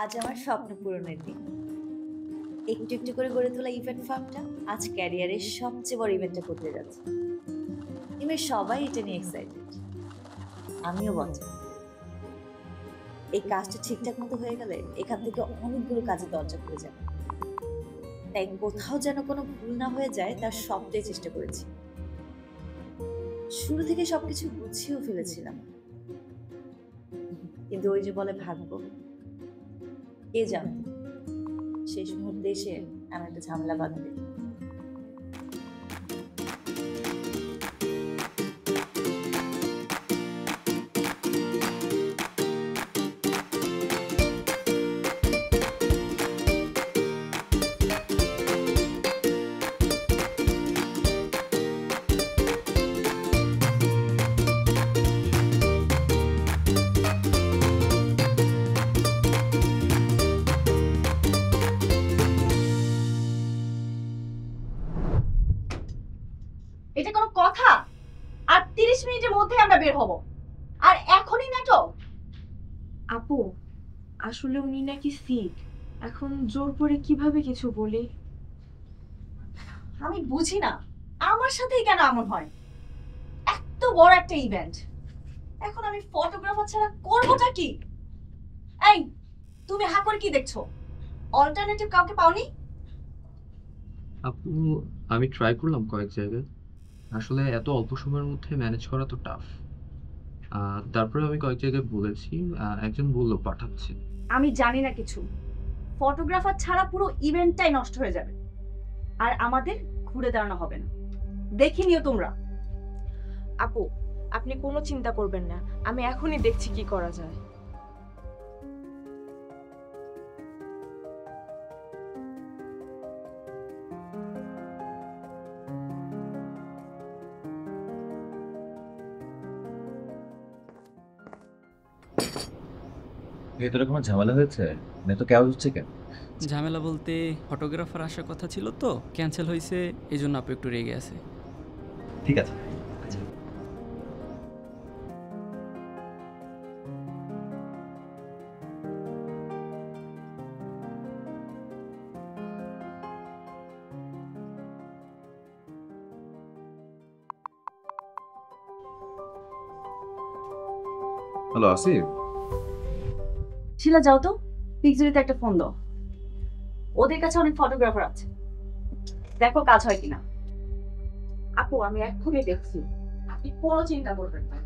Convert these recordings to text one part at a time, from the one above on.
আজ আমার স্বপ্ন পূরণের দিন। একটু একটু করে গড়ে তোলা ইভেন্ট ফার্মটা আজ ক্যারিয়ারের সবচেয়ে বড় ইভেন্টটা করতে যাচ্ছে। টিমের সবাই এটা নিয়ে এক্সাইটেড, আমিও বটে। এই কাজটা ঠিকঠাক মতো হয়ে গেলে এখান থেকে অনেকগুলো কাজের দরজা খুলে যাবে। তাই কোথাও যেন কোনো ভুল না হয়ে যায় তার সবটাই চেষ্টা করেছি। শুরু থেকে সবকিছু গুছিয়েও ফেলেছিলাম, কিন্তু ওই যে বলে ভাগ্য, কে জানতো শেষ মুহূর্তে এসে এমন একটা ঝামেলা বাঁধবে। এটা কোনো কথা? আর 30 মিনিটের মধ্যে আমরা বের হব, আর এখনই নাটক? আপু, আসলে উনি নাকি সিক। এখন জোর করে কিভাবে কিছু বলি? আমি বুঝি না আমার সাথেই কেন এমন হয়। এত বড় একটা ইভেন্ট, এখন আমি ফটোগ্রাফার ছাড়া করবোটা কি? এই, তুমি হা করে কি দেখছো? অল্টারনেটিভ কাউকে পাওনি? আপু, আমি ট্রাই করলাম কয়েক জায়গায়। আসলে এত অল্প সময়ের মধ্যে ম্যানেজ করা তো টাফ। তারপরে আমি কয়েক জায়গায় বলেছি, একজন বললো পাঠাচ্ছে। আমি জানি না কিছু। ফটোগ্রাফার ছাড়া পুরো ইভেন্টটাই নষ্ট হয়ে যাবে, আর আমাদের ঘুরে দাঁড়ানো হবে না। দেখিনিও তোমরা। আপু, আপনি কোনো চিন্তা করবেন না, আমি এখনই দেখছি কি করা যায়। ভেতরে কোনো ঝামেলা হয়েছে? নেতো কেমন হচ্ছে কেন? ঝামেলা বলতে ফটোগ্রাফার আসার কথা ছিল তো ক্যান্সেল হয়েছে, এই জন্য আপু একটু রেগে আছে। ঠিক আছে। হ্যালো আসিফ। শিলা, যাও তো পিকজুরিতে একটা ফোন দাও। ওদের কাছে অনেক ফটোগ্রাফার আছে, দেখো কাজ হয় কিনা। আপু, আমি এক্ষুনি দেখছি, আপনি কোনো চিন্তা করবেন না।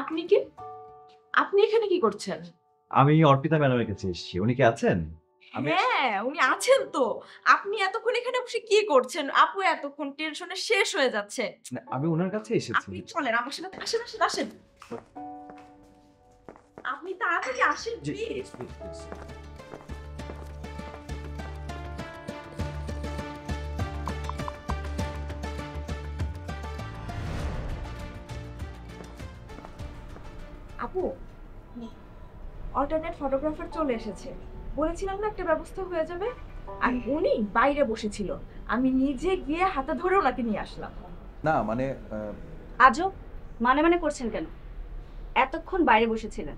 আপনি কি আপনি এখানে কি করছেন? আমি অর্পিতা ম্যাডামের কাছে এসেছি, উনি কি আছেন? হ্যাঁ, উনি আছেন তো। আপনি এতক্ষণ এখানে বসে কি করছেন? আপু এতক্ষণ টেনশনে শেষ হয়ে যাচ্ছে। না, আমি ওনার কাছে এসেছি। আপনি চলেন আমার সাথে, আসেন আসেন আসেন। আপনি তাড়াতাড়ি আসেন জি, প্লিজ। please. আপু, অল্টারনেট ফটোগ্রাফার চলে এসেছে। বলেছিলাম না একটা ব্যবস্থা হয়ে যাবে। আর উনি বাইরে বসেছিল, আমি নিজে গিয়ে হাতে ধরে ওনাকে নিয়ে আসলাম। না মানে আজব, মানে মানে করছেন কেন? এতক্ষণ বাইরে বসেছিলেন,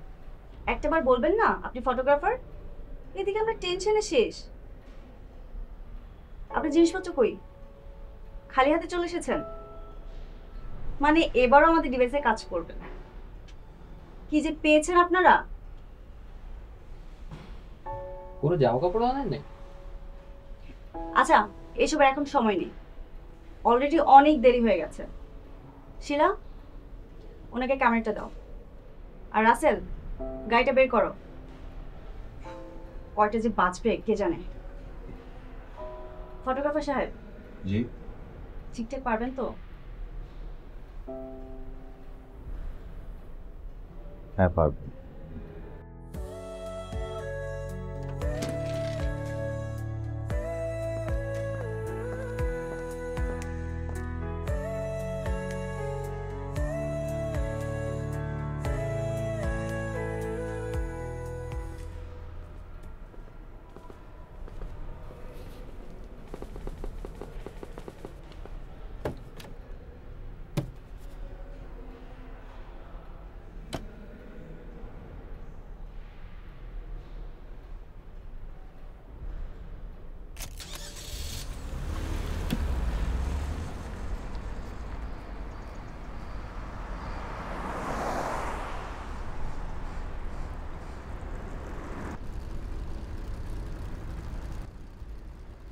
একটাবার বলবেন না আপনি ফটোগ্রাফার? এদিকে আমরা টেনশনে শেষ। আপনার জিনিসপত্র কই? খালি হাতে চলে এসেছেন? মানে এবারও আমাদের ডিভাইসে কাজ করবে? কি যে পেয়েছেন আপনারা! কোনো জামা কাপড় আনেন নাই? আচ্ছা, এসবের এখন সময় নেই, অলরেডি অনেক দেরি হয়ে গেছে। শিলা, ওনাকে ক্যামেরাটা দাও। আর রাসেল, গাড়িটা বের করো। কয়টা যে বাঁচবে কে জানে। ফটোগ্রাফার সাহেব, জি, ঠিকঠাক পারবেন তো? হ্যাঁ পারবো।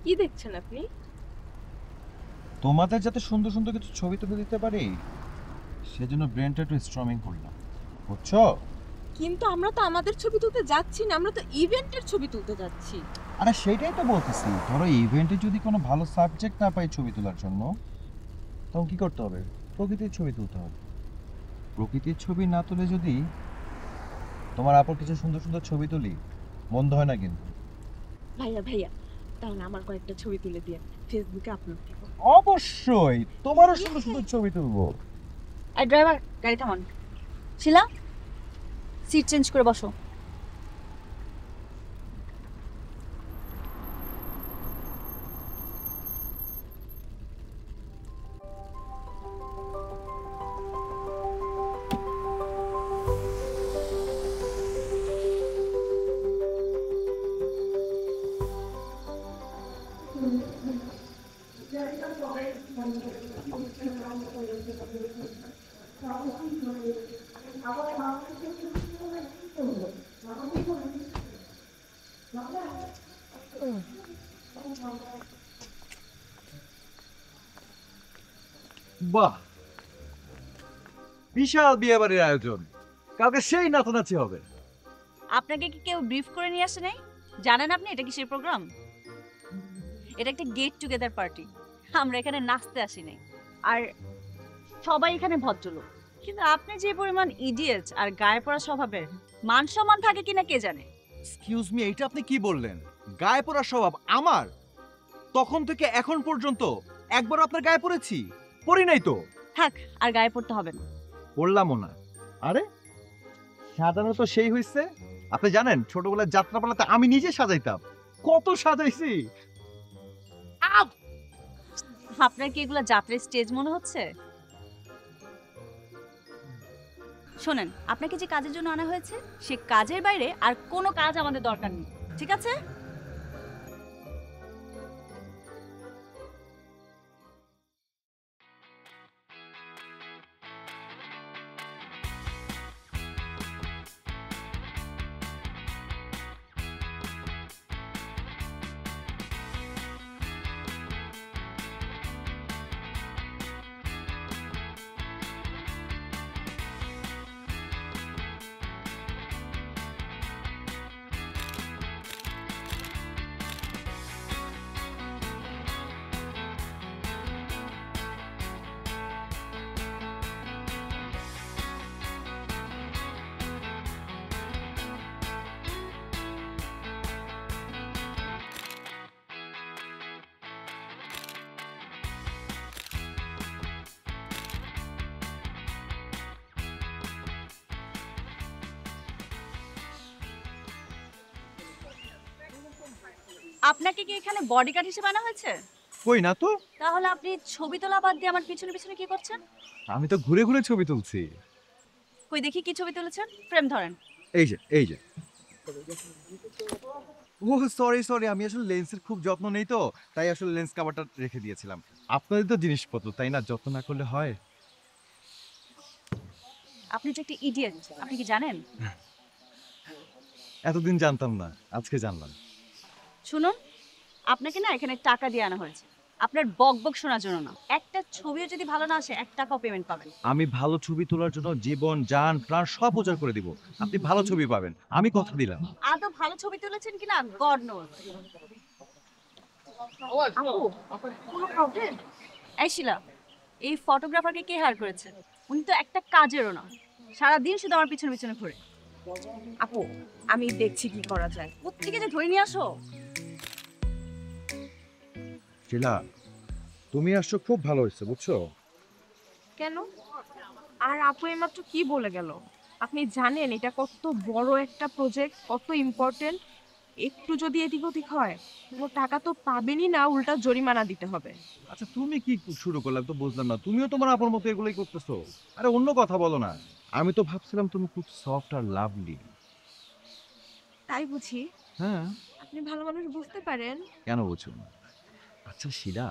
কি দেখছেন আপনি? তোমাদের যাতে সুন্দর সুন্দর কিছু ছবি তুলে দিতে পারি সেজন্য ব্রেনটা একটু স্ট্রমিং করলাম, বুঝছো? কিন্তু আমরা তো আমাদের ছবি তুলতে যাচ্ছি না, আমরা তো ইভেন্টের ছবি তুলতে যাচ্ছি। আরে সেইটাই তো বলতেছি, ধরো ইভেন্টে যদি কোনো ভালো সাবজেক্ট না পাই ছবি তোলার জন্য, তখন কি করতে হবে? প্রকৃতির ছবি তুলতে হবে। প্রকৃতির ছবি না তুলে যদি তোমার আপুর কিছু সুন্দর সুন্দর ছবি তুলি, মন্দ হয় না কিন্তু। ভাইয়া ভাইয়া, তাহলে আমার কয়েকটা ছবি তুলে দিয়ে ফেসবুকে আপলোড দিব। অবশ্যই তোমারও সুন্দর সুন্দর ছবি তুলবো। এই ড্রাইভার, গাড়ি থামান। শিলা, সিট চেঞ্জ করে বসো। বাহ, বিশাল বিয়ে বাড়ির আয়োজন, কালকে সেই নাচানাচি হবে। আপনাকে কি কেউ ব্রিফ করে নিয়ে আসে নাই? জানেন আপনি এটা কিসের প্রোগ্রাম? এটা একটা গেট টুগেদার পার্টি। আমরা এখানে নাচতে আসি নাই। আর সবাই এখানে ভদ্রলোক। কিন্তু আপনি যে পরিমাণ ইডিয়েট আর গায়ে পড়া স্বভাবের, মান সম্মান থাকে কিনা কে জানে। এক্সকিউজ মি, এইটা আপনি কি বললেন? গায়ে পড়া স্বভাব আমার? তখন থেকে এখন পর্যন্ত একবার আপনার গায়ে পড়েছি? পড়ি নাই তো। থাক, আর গায়ে পড়তে হবে না। পড়লামও না। আরে সাজানো তো সেই হইছে। আপনি জানেন ছোটবেলায় যাত্রাপালাতে আমি নিজে সাজাইতাম, কত সাজাইছি। আপনার কি এগুলো যাত্রার স্টেজ মনে হচ্ছে? শোনেন, আপনাকে যে কাজের জন্য আনা হয়েছে সে কাজের বাইরে আর কোনো কাজ আমাদের দরকার নেই, ঠিক আছে? আপনাকে কি এখানে বডিগার্ড হিসেবে আনা হয়েছে? কই না তো। তাহলে আপনি ছবি তোলা বাদ দিয়ে আমার পিছনে পিছনে কি করছেন? আমি তো ঘুরে ঘুরে ছবি তুলছি। কই দেখি কি ছবি তুলেছেন, ফ্রেম ধরেন। এই যে এই যে। ও সরি সরি, আমি আসলে লেন্সের খুব যত্ন নেই তো, তাই আসলে লেন্স কভারটা রেখে দিয়েছিলাম। আপনাদের তো জিনিসপত্র, তাই না? যত্ন না করলে হয়? আপনি যে একটা ইডিয়েট, আপনি কি জানেন? এতদিন জানতাম না, আজকে জানলাম। শুনুন, আপনাকে না এখানে টাকা দিয়ে আনা হয়েছে, আপনার বক বক শোনার জন্য না। একটা ছবিও যদি ভালো না আসে 1 টাকাও পেমেন্ট পাবেন। আমি ভালো ছবি তোলার জন্য জীবন জান প্রাণ সব উজাড় করে দিব। আপনি ভালো ছবি পাবেন, আমি কথা দিলাম। আদৌ ভালো ছবি তুলেছেন কিনা গড নোজ। কোনো প্রবলেম? এই শিলা, এই ফটোগ্রাফারকে কে হায়ার করেছে? উনি তো একটা কাজেরও না, সারাদিন শুধু আমার পিছনে পিছনে ঘুরে। আপু, আমি দেখছি কি করা যায়। কোত্থেকে যে ধরে নিয়ে আসো। শিলা, তুমি আসছো খুব ভালো হয়েছে, বুঝছো? কেন? আর আপু এইমাত্র কি বলে গেল? আপনি জানেন এটা কত বড় একটা প্রজেক্ট, কত ইম্পর্টেন্ট। একটু যদি এদিক ওদিক হয়, কোনো টাকা তো পাবেনই না, উল্টা জরিমানা দিতে হবে। আচ্ছা তুমি কি শুরু করলে তো বুঝলাম না। তুমিও তোমার আপন মতো এগুলোই করতেছো। আরে অন্য কথা বলো না। আমি তো ভাবছিলাম তুমি খুব সফট আর লাভলি। তাই বুঝি? হ্যাঁ। আপনি ভালো মানুষ বুঝতে পারেন। কেন বুঝো না? আচ্ছা শিলা,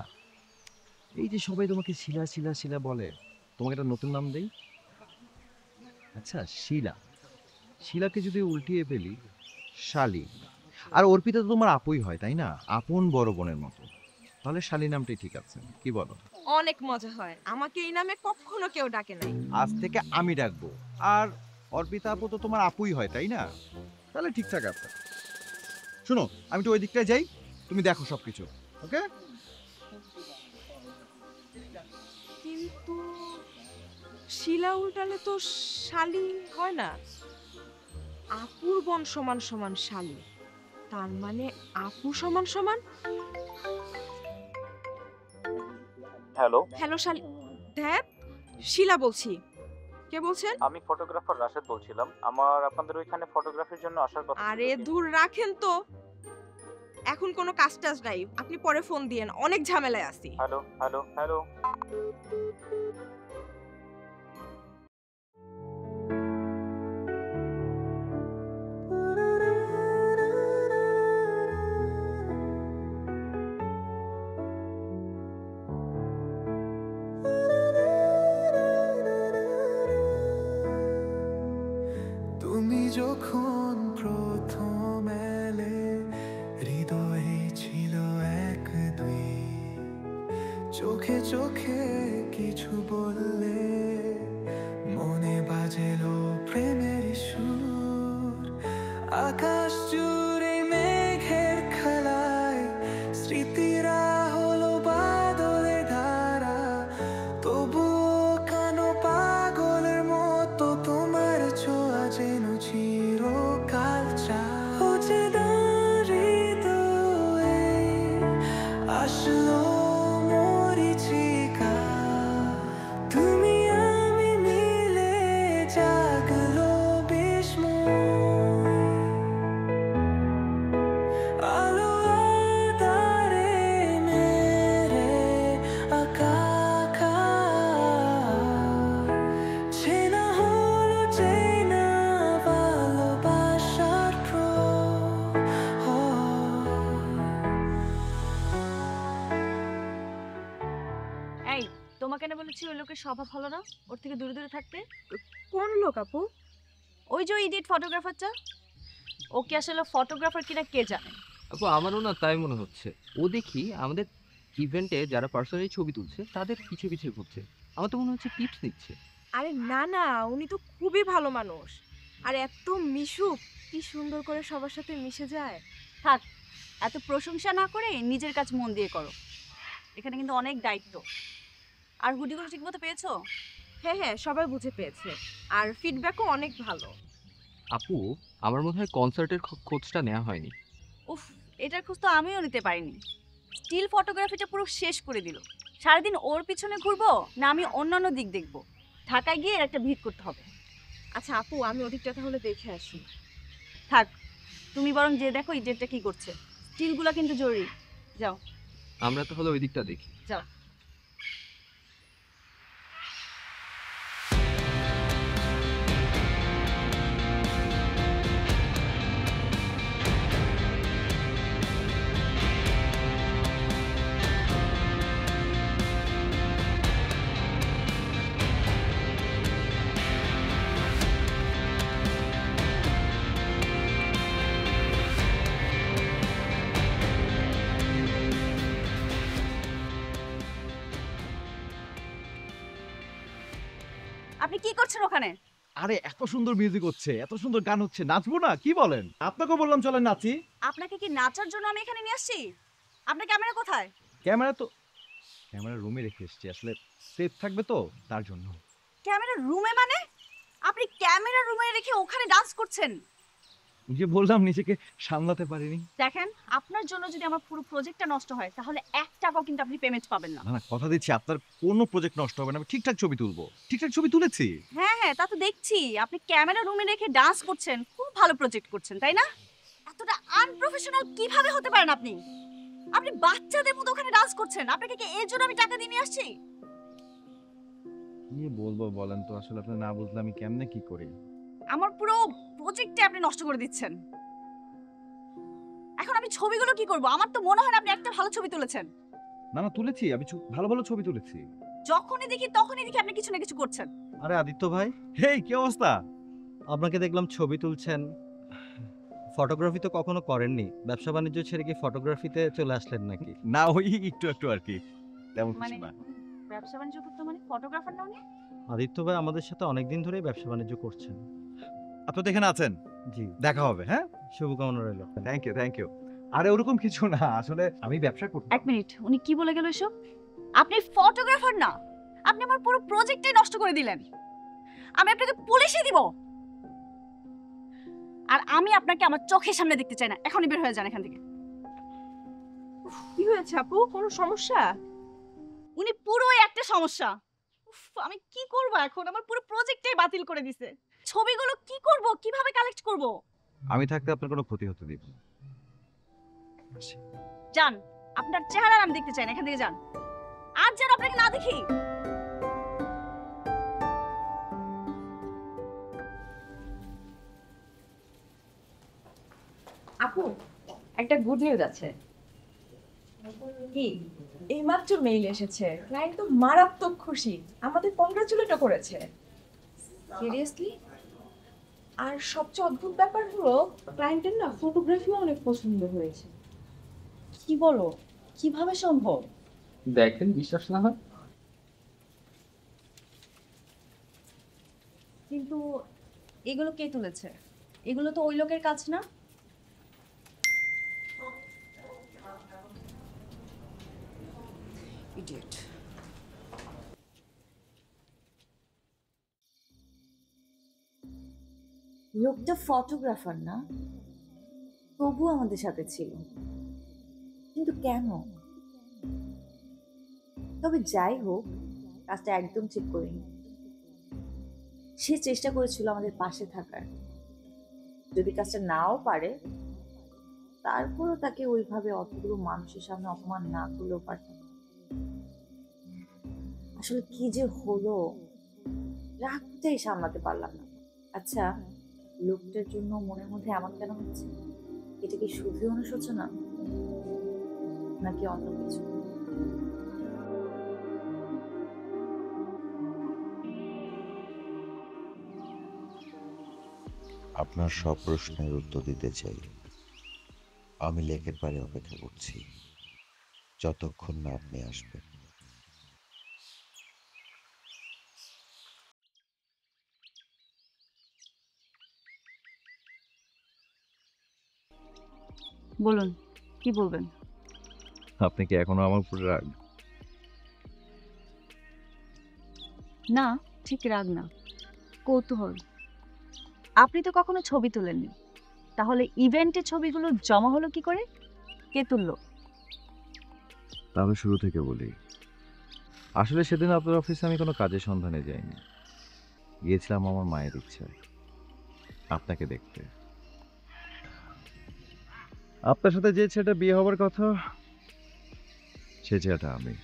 এই যে সবাই তোমাকে শিলা শিলা শিলা বলে, তোমাকে একটা নতুন নাম দেই। আচ্ছা শিলা, শিলাকে যদি উল্টিয়ে ফেলি শালি, আর অর্পিতা তো তোমার আপুই হয়, তাই না? আপন বড় বোনের মতো। তাহলে শালী নামটাই ঠিক আছে, কি বলো? অনেক মজা হয়, আমাকে এই নামে কখনো কেউ ডাকে নাই। আজ থেকে আমি ডাকবো। আর অর্পিতা আপু তো তোমার আপুই হয়, তাই না? তাহলে ঠিকঠাক আছে। শোনো, আমি তো ওই দিকটায় যাই, তুমি দেখো সবকিছু, ওকে? কিন্তু শিলা উল্টালে তো শালি হয় না। আপুর বোন সমান সমান শালি, তার মানে আপু সমান সমান। হ্যালো, হ্যালো শালি, ধ্যাত, শিলা বলছি। কে বলছেন? আমি ফটোগ্রাফার রাশেদ বলছিলাম। আমার আপনাদের ওইখানে ফটোগ্রাফির জন্য আসার কথা ছিল। আরে দূর রাখেন তো, এখন কোনো কাজ টাজ নাই, আপনি পরে ফোন দিয়েন, অনেক ঝামেলায় আছি। Hello hello hello. তুমি যখন প্রথম এলে হৃদয়ে ছিল এক দুই, চোখে চোখে কিছু বললে মনে বাজেলো প্রেমের সুর। আকাশ জুড়ে মেঘের খেলায় স্মৃতিরা হলো বাদলের ধারা, তবুও কেন পাগলের মতো তোমার ছোঁয়া যেন চিরকাল অচেনা হৃদয়ে আসলো মরীচিকা, তুমি আমি মিলে জাগলো বিস্ময়। আলো আঁধারে মেরে একাকার, চেনা হলো চেনা ভালোবাসার এই, তোমাকে না বলেছি ওই লোকের স্বভাব ভালো না, ওর থেকে দূরে দূরে থাকতে? কোন লোক আপু? ওই যে ইডিয়েট ফটোগ্রাফারটা, ওকে আসলে ফটোগ্রাফার কিনা কে জানে। আপু আমারও না তাই মনে হচ্ছে। ও দেখি আমাদের ইভেন্টে যারা পার্সোনালি ছবি তুলছে তাদের পিছু পিছু ঘুরছে। আমার তো মনে হচ্ছে টিপস নিচ্ছে। আরে না না, উনি তো খুবই ভালো মানুষ, আর এত মিশুক, কি সুন্দর করে সবার সাথে মিশে যায়। থাক, এত প্রশংসা না করে নিজের কাজ মন দিয়ে করো, এখানে কিন্তু অনেক দায়িত্ব। আর হুডিগুলো ঠিকমতো পেয়েছো? হ্যাঁ হ্যাঁ, সবাই বুঝে পেয়েছে, আর ফিডব্যাকও অনেক ভালো। আপু আমার মনে হয় কনসার্টের খোঁজটা নেওয়া হয়নি। উফ, এটার খোঁজ তো আমিও নিতে পারিনি। স্টিল ফটোগ্রাফিটা পুরো শেষ করে দিল। সারাদিন ওর পিছনে ঘুরবো না আমি অন্যান্য দিক দেখবো? ঢাকায় গিয়ে এর একটা ভিড় করতে হবে। আচ্ছা আপু, আমি ওদিকটা তাহলে দেখে আসি। থাক, তুমি বরং যে দেখো ইডিয়েটটা কি করছে। স্টিলগুলো কিন্তু জরুরি। যাও আমরা তাহলে ওই দিকটা দেখি। যাও। আপনি কি করছেন ওখানে? আরে এত সুন্দর মিউজিক হচ্ছে, এত সুন্দর গান হচ্ছে, নাচবো না? কি বলেন? আপনাকে বললাম চলেন নাচি। আপনাকে কি নাচার জন্য আমি এখানে নিয়ে আসছি? আপনার ক্যামেরা কোথায়? ক্যামেরা রুমে রেখে এসেছি, আসলে সেফ থাকবে তো তার জন্য। ক্যামেরা রুমে মানে? আপনি ক্যামেরা রুমে রেখে ওখানে ডান্স করছেন? যে বললাম নিজেকে সামলাতে পারিনি। দেখেন, আপনার জন্য যদি আমার পুরো প্রজেক্টটা নষ্ট হয় তাহলে 1 টাকাও কিন্তু আপনি পেমেন্ট পাবেন না। না না, কথা দিচ্ছি আপনার কোনো প্রজেক্ট নষ্ট হবে না, আমি ঠিকঠাক ছবি তুলবো। ঠিকঠাক ছবি তুলেছি। হ্যাঁ হ্যাঁ, তা তো দেখছি। আপনি ক্যামেরা রুমে রেখে ডান্স করছেন, খুব ভালো প্রজেক্ট করছেন, তাই না? এতটা আনপ্রফেশনাল কিভাবে হতে পারেন আপনি? আপনি বাচ্চাদের মতো ওখানে ডান্স করছেন। আপনাকে কি এর জন্য আমি টাকা দিয়ে নিয়ে আসছি? কি বলবো বলেন তো, আসলে আপনি না বুঝলে আমি কেমনে কি করি। আমার পুরো প্রজেক্টে আপনি নষ্ট করে দিচ্ছেন। এখন আমি ছবিগুলো কি করব? আমার তো মনে হয় না আপনি একটা ভালো ছবি তুলেছেন। না না, তুলেছি আমি, ভালো ভালো ছবি তুলেছি। যখনই দেখি তখনই দেখি আপনি কিছু না কিছু করছেন। আরে আদিত্য ভাই, হেই কি অবস্থা? আপনাকে দেখলাম ছবি তুলছেন। ফটোগ্রাফি তো কখনো করেননি, ব্যবসা বাণিজ্য ছেড়ে কি ফটোগ্রাফিতে চলে আসলেন নাকি? না ওই একটু একটু আর কি, তেমন মানে কিছু না। ব্যবসা বাণিজ্য করতে মানে ফটোগ্রাফার না উনি? আদিত্য ভাই আমাদের সাথে অনেকদিন ধরেই ব্যবসা বাণিজ্য করছেন। আপনি তো এখানে আছেন, জি, দেখা হবে। হ্যাঁ, শুভকামনা রইল। Thank you. আরে ওরকম কিছু না, আসলে আমি ব্যবসা করতে। এক মিনিট, উনি কি বলে গেল এসব? আপনি ফটোগ্রাফার না, আপনি আমার পুরো প্রজেক্টটাই নষ্ট করে দিলেন। আমি আপনাকে পুলিশে দিব। আর আমি আপনাকে আমার চোখের সামনে দেখতে চাই না, এখনই বের হয়ে যান এখান থেকে। কি হয়েছে আপু, কোনো সমস্যা? উনি পুরোই একটা সমস্যা। উফ, আমি কি করব এখন? আমার পুরো প্রজেক্টটাই বাতিল করে দিছে। ছবিগুলো কি করব, কিভাবে কালেক্ট করব? আমি থাকতে আপনার কোনো ক্ষতি হতে দিব না। যান, আপনার চেহারা আমি দেখতে চাই না, এখান থেকে যান। আর যেন আপনাকে না দেখি। আপু, একটা গুড নিউজ আছে। কি? এইমাত্র মেইল এসেছে, ক্লায়েন্ট তো মারাত্মক খুশি, আমাদের কংগ্রাচুলেটও করেছে। সিরিয়াসলি? আর সবচেয়ে অদ্ভুত ব্যাপার হলো ক্লায়েন্টের না ফটোগ্রাফিও অনেক পছন্দ হয়েছে। কি বলো? কিভাবে সম্ভব? দেখেন, বিশ্বাস না হয়। কিন্তু এগুলো কে তুলেছে? এগুলো তো ওই লোকের কাজ না। ইডিয়েট। লোকটা ফটোগ্রাফার না, তবুও আমাদের সাথে ছিল, কিন্তু কেন? তবে যাই হোক, কাজটা একদম ঠিক করিনি। সে চেষ্টা করেছিল আমাদের পাশে থাকার, যদি কাজটা নাও পারে তারপরও তাকে ওইভাবে অতগুলো মানুষের সামনে অপমান না করলেও পারতাম। আসলে কি যে হলো, রাগটাই সামলাতে পারলাম না। আচ্ছা, লোকটার জন্য মনের মধ্যে এমন কেন হচ্ছে? এটা কি শুধু অনুশোচনা নাকি অন্য কিছু? আপনার সব প্রশ্নের উত্তর দিতে চাই। আমি লেকের পাড়ে অপেক্ষা করছি, যতক্ষণ না আপনি আসবেন। বলুন, কি বলবেন? আপনি কি এখনো আমার উপর রাগ? না, ঠিক রাগ না, কৌতূহল। আপনি তো কখনো ছবি তোলেননি, তাহলে ইভেন্টে ছবিগুলো জমা হলো কি করে? কে তুললো? তাহলে শুরু থেকে বলি। আসলে সেদিন আপনার অফিসে আমি কোনো কাজের সন্ধানে যাইনি, গিয়েছিলাম আমার মায়ের ইচ্ছায় আপনাকে দেখতে। আপনার সাথে যে ছেলেটা বিয়ে হবার কথা, সে ছেলেটা আমি।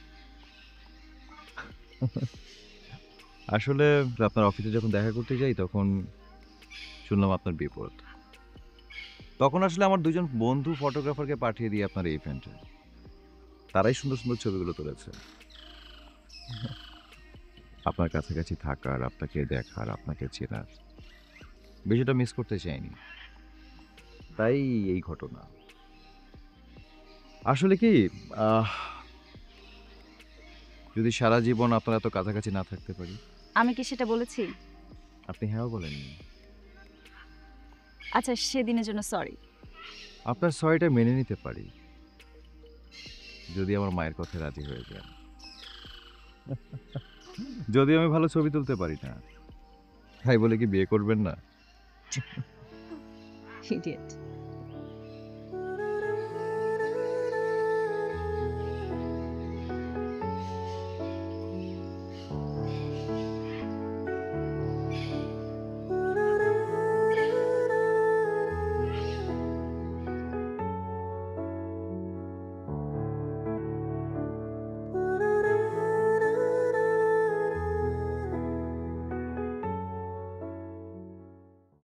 আসলে আপনার অফিসে যখন দেখা করতে যাই তখন শুনলাম আপনার বিপদ। তখন আসলে আমার দুজন বন্ধু ফটোগ্রাফারকে পাঠিয়ে দিয়ে আপনার এই ইভেন্টে, তারাই সুন্দর সুন্দর ছবিগুলো তুলেছে। আপনার কাছাকাছি থাকার, আপনাকে দেখার, আপনাকে চেনার বিষয়টা মিস করতে চাইনি, তাই এই ঘটনা। আসলে কি, যদি সারা জীবন আপনার এত কাছাকাছি না থাকতে পারি। আমি কি সেটা বলেছি? আপনি হ্যাঁ বলেননি। আচ্ছা, সেদিনের জন্য সরি। আপনার সরিটা মেনে নিতে পারি যদি আমার মায়ের কথায় রাজি হয়ে যান। যদি আমি ভালো ছবি তুলতে পারি না, তাই বলে কি বিয়ে করবেন না? ইডিয়েট।